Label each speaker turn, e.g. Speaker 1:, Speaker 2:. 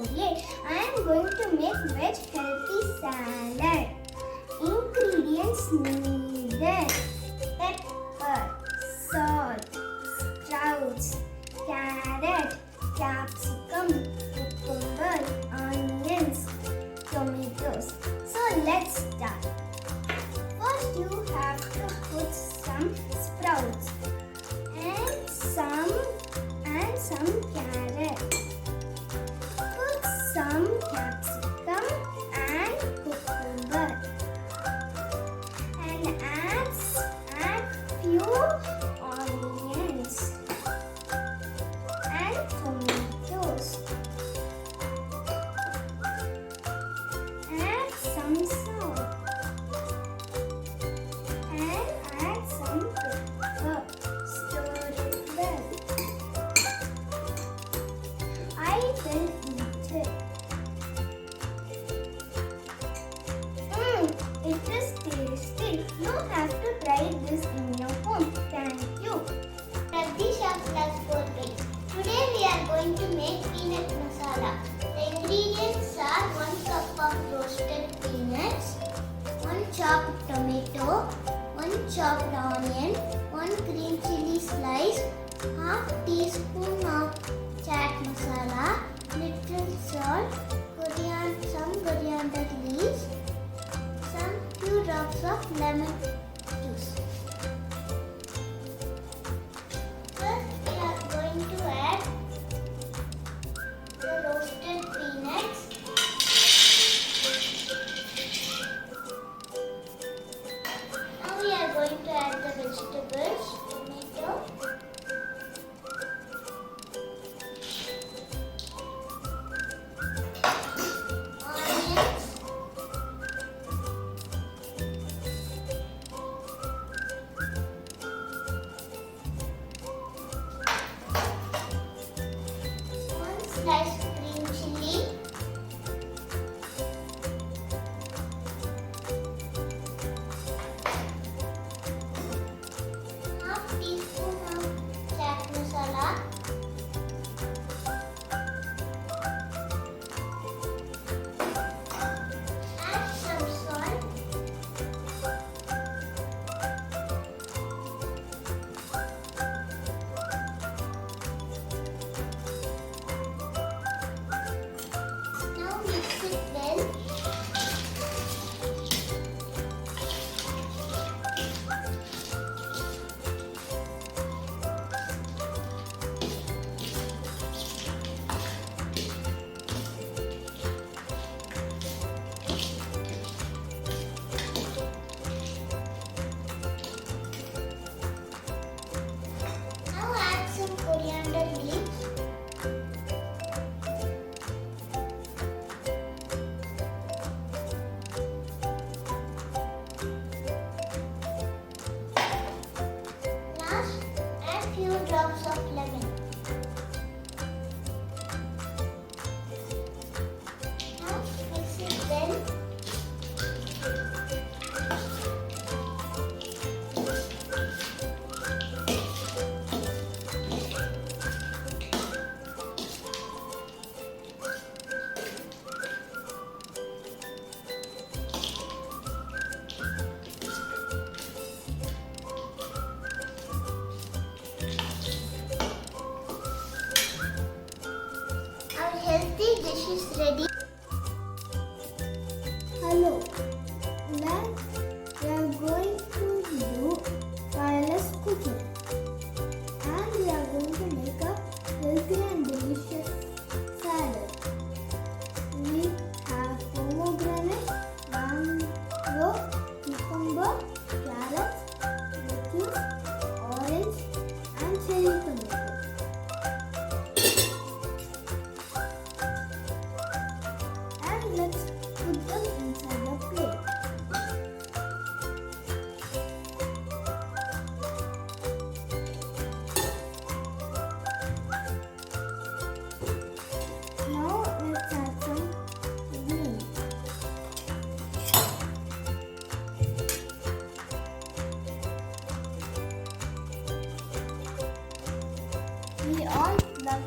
Speaker 1: Today I am going to make veg healthy salad. Ingredients needed: pepper, salt, sprouts, carrot, capsicum, cucumber, onions, tomatoes. So let's start. First you have to put some sprouts and some carrot. Put some capsicum and cucumber and add few onions and tomatoes. Add some salt and add some pepper. Stir it well. I will eat it. It is tasty. You have to try this in your home. Thank you.
Speaker 2: Radisha plus 4 eggs. Today we are going to make peanut masala. The ingredients are 1 cup of roasted peanuts, 1 chopped tomato, 1 chopped onion, 1 green chili slice, half teaspoon of chaat masala, little salt, some coriander leaves, some few drops of lemon juice. First we are going to add the roasted peanuts. Now we are going to add the vegetables, tomato, onions, one slice green chili, half teaspoon of chaat masala, add some salt, now mix it well. Now add some coriander leaves. Last, add few drops of lemon. Now mix it well. Our healthy dish is ready.
Speaker 1: Hello. Now we are going to do wireless cooking. And we are going to make a healthy and delicious salad. We have pomegranate, mango, cucumber, carrots, lettuce, orange, and cherry tomato. And let's put them inside the plate. Now let's add some beans. We all love